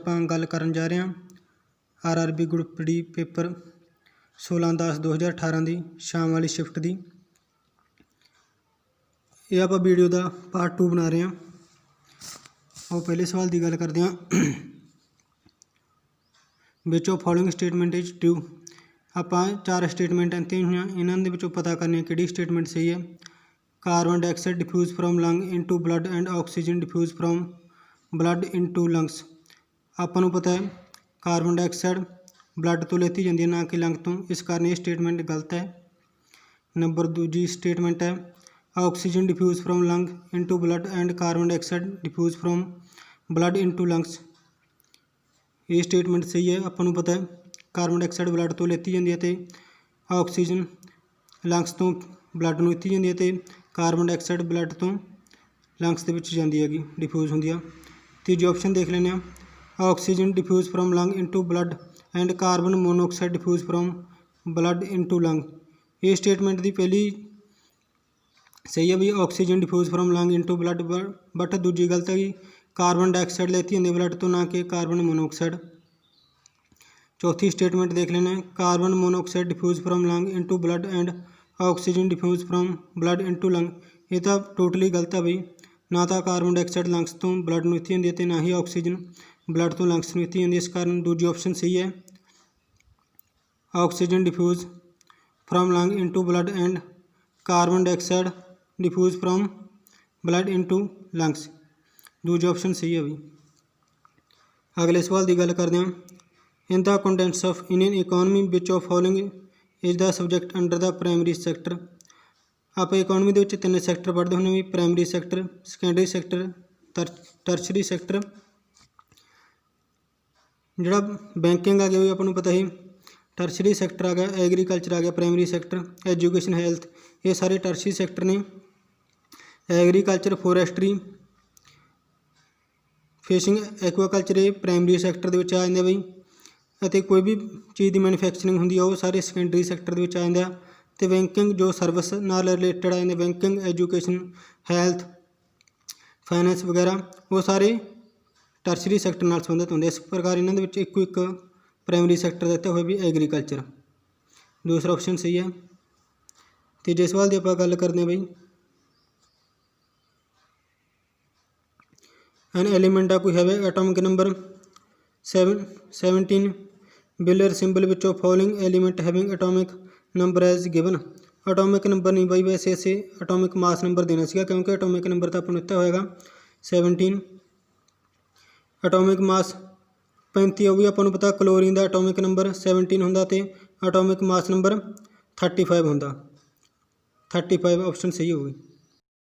ਆਪਾਂ ਗੱਲ ਕਰਨ ਜਾ ਰਹੇ ਹਾਂ RRB ਗਰੁੱਪ ਡੀ ਪੇਪਰ 16/10/2018 ਦੀ ਸ਼ਾਮ ਵਾਲੀ ਸ਼ਿਫਟ ਦੀ। ਇਹ ਆਪਾਂ ਵੀਡੀਓ ਦਾ ਪਾਰਟ 2 ਬਣਾ ਰਹੇ ਹਾਂ। ਉਹ ਪਹਿਲੇ ਸਵਾਲ ਦੀ ਗੱਲ ਕਰਦੇ ਹਾਂ। ਵਿਚ of following statement is true. ਆਪਾਂ 4 ਸਟੇਟਮੈਂਟ ਦਿੱਤੀਆਂ ਹੋਈਆਂ, ਇਹਨਾਂ ਦੇ ਵਿੱਚੋਂ ਪਤਾ ਕਰਨੀ ਕਿਹੜੀ ਸਟੇਟਮੈਂਟ ਸਹੀ ਹੈ। Carbon dioxide diffuse from lung into blood and oxygen diffuse from blood into lungs. ਆਪਾਂ ਨੂੰ ਪਤਾ ਹੈ ਕਾਰਬਨ ਡਾਈਆਕਸਾਈਡ ਬਲੱਡ ਤੋਂ ਲੈਤੀ ਜਾਂਦੀ ਹੈ, ਨਾ ਕਿ ਲੰਗ ਤੋਂ, ਇਸ ਕਾਰਨ ਇਹ ਸਟੇਟਮੈਂਟ ਗਲਤ ਹੈ। ਨੰਬਰ ਦੂਜੀ ਸਟੇਟਮੈਂਟ ਹੈ oxygen diffuse from lung into blood and carbon dioxide diffuse from blood into lungs. ਇਹ ਸਟੇਟਮੈਂਟ ਸਹੀ ਹੈ। ਆਪਾਂ ਨੂੰ ਪਤਾ ਹੈ ਕਾਰਬਨ ਡਾਈਆਕਸਾਈਡ ਬਲੱਡ ਤੋਂ ਲੈਤੀ ਜਾਂਦੀ ਹੈ ਅਤੇ ਆਕਸੀਜਨ ਲੰਗਸ ਤੋਂ ਬਲੱਡ ਨੂੰ ਲੈਤੀ ਜਾਂਦੀ ਹੈ ਅਤੇ ਕਾਰਬਨ ਡਾਈਆਕਸਾਈਡ ਬਲੱਡ ਤੋਂ ਲੰਗਸ ਦੇ ਵਿੱਚ ਜਾਂਦੀ ਹੈਗੀ, ਡਿਫਿਊਜ਼ ਹੁੰਦੀ ਆ। ਤੀਜੀ ਆਪਸ਼ਨ ਦੇਖ ਲੈਂਦੇ ਹਾਂ oxygen diffuse from lung into blood and carbon monoxide defuse from blood into ਲੰਗ। ਇਹ ਸਟੇਟਮੈਂਟ ਦੀ ਪਹਿਲੀ ਸਹੀ ਹੈ ਵੀ oxygen diffuse from lung into blood, but ਦੂਜੀ ਗਲਤ ਹੈਗੀ, ਕਾਰਬਨ ਡਾਈਆਕਸਾਈਡ ਲੈਤੀ ਜਾਂਦੀ ਬਲੱਡ ਤੋਂ, ਨਾ ਕਿ ਕਾਰਬਨ ਮੋਨੋਆਕਸਾਈਡ। ਚੌਥੀ ਸਟੇਟਮੈਂਟ ਦੇਖ ਲੈਣਾ carbon monoxide defuse from lung into blood and oxygen diffuse from blood into ਲੰਗ। ਇਹ ਤਾਂ ਟੋਟਲੀ ਗਲਤ ਹੈ ਬਈ, ਨਾ ਤਾਂ ਕਾਰਬਨ ਡਾਈਆਕਸਾਈਡ ਲੰਗਸ ਤੋਂ ਬਲੱਡ ਨੂੰ ਲੈਤੀ ਜਾਂਦੀ ਹੈ ਅਤੇ ਨਾ ਹੀ ਆਕਸੀਜਨ ਬਲੱਡ ਤੋਂ ਲੰਗਸ ਨੂੰ ਲੈਤੀ ਜਾਂਦੀ ਹੈ। ਇਸ ਕਾਰਨ ਦੂਜੀ ਆਪਸ਼ਨ ਸਹੀ ਹੈ oxygen diffuse from lung into blood and carbon dioxide diffuse from blood into lungs. ਦੂਜੀ ਆਪਸ਼ਨ ਸਹੀ ਹੈ ਬਈ। ਅਗਲੇ ਸਵਾਲ ਦੀ ਗੱਲ ਕਰਦੇ ਹਾਂ। In the contents of Indian economy ਵਿਚ of following is the subject under the primary sector. ਆਪਾਂ ਇਕੋਨਮੀ ਦੇ ਵਿੱਚ 3 ਸੈਕਟਰ ਪੜ੍ਹਦੇ ਹੁੰਦੇ ਵੀ primary sector, secondary sector, tertiary sector. ਜਿਹੜਾ ਬੈਂਕਿੰਗ ਆ ਗਿਆ ਵੀ ਆਪਾਂ ਨੂੰ ਪਤਾ ਹੀ, ਟਰਸ਼ਰੀ ਸੈਕਟਰ ਆ ਗਿਆ, ਐਗਰੀਕਲਚਰ ਆ ਗਿਆ ਪ੍ਰਾਇਮਰੀ ਸੈਕਟਰ, ਐਜੂਕੇਸ਼ਨ, ਹੈਲਥ, ਇਹ ਸਾਰੇ ਟਰਸ਼ਰੀ ਸੈਕਟਰ ਨੇ। ਐਗਰੀਕਲਚਰ, ਫੋਰੈਸਟਰੀ, ਫਿਸ਼ਿੰਗ, ਐਕਵਾਕਲਚਰ ਇਹ ਪ੍ਰਾਇਮਰੀ ਸੈਕਟਰ ਦੇ ਵਿੱਚ ਆ ਜਾਂਦੇ ਬਈ। ਅਤੇ ਕੋਈ ਵੀ ਚੀਜ਼ ਦੀ ਮੈਨੂਫੈਕਚਰਿੰਗ ਹੁੰਦੀ ਆ ਉਹ ਸਾਰੇ ਸੈਕੰਡਰੀ ਸੈਕਟਰ ਦੇ ਵਿੱਚ ਆ ਜਾਂਦੇ ਆ। ਅਤੇ ਬੈਂਕਿੰਗ ਜੋ ਸਰਵਿਸ ਨਾਲ ਰਿਲੇਟਡ ਆ ਜਾਂਦੇ, ਬੈਂਕਿੰਗ, ਐਜੂਕੇਸ਼ਨ, ਹੈਲਥ, ਫਾਈਨੈਂਸ ਵਗੈਰਾ, ਉਹ ਸਾਰੇ ਟਰਸ਼ਰੀ ਸੈਕਟਰ ਨਾਲ ਸੰਬੰਧਿਤ ਹੁੰਦੇ। ਇਸ ਪ੍ਰਕਾਰ ਇਹਨਾਂ ਦੇ ਵਿੱਚ ਇੱਕੋ ਇੱਕ ਪ੍ਰਾਇਮਰੀ ਸੈਕਟਰ ਦਿੱਤਾ ਹੋਇਆ ਵੀ ਐਗਰੀਕਲਚਰ। ਦੂਸਰਾ ਆਪਸ਼ਨ ਸਹੀ ਹੈ। ਤੀਜੇ ਸਵਾਲ ਦੀ ਆਪਾਂ ਗੱਲ ਕਰਦੇ ਹਾਂ ਬਈ ਐਨ ਐਲੀਮੈਂਟ ਆ ਕੋਈ ਹੈਵੇ ਐਟੋਮਿਕ ਨੰਬਰ 17 ਬਿਲਰ ਸਿੰਬਲ ਵਿੱਚੋਂ following element having atomic number as given. Atomic number ਨਹੀਂ ਬਾਈ, ਵੈਸੇ ਅਸੀਂ ਐਟੋਮਿਕ ਮਾਸ ਨੰਬਰ ਦੇਣਾ ਸੀਗਾ, ਕਿਉਂਕਿ ਐਟੋਮਿਕ ਨੰਬਰ ਤਾਂ ਆਪਾਂ ਨੂੰ ਦਿੱਤਾ ਹੋਏਗਾ 17। ਐਟੋਮਿਕ ਮਾਸ 35 ਉਹ ਵੀ ਆਪਾਂ ਨੂੰ ਪਤਾ। ਕਲੋਰੀਨ ਦਾ ਐਟੋਮਿਕ ਨੰਬਰ 17 ਹੁੰਦਾ ਅਤੇ ਐਟੋਮਿਕ ਮਾਸ ਨੰਬਰ 35 ਹੁੰਦਾ। 35 ਆਪਸ਼ਨ ਸਹੀ ਹੋਊਗੀ।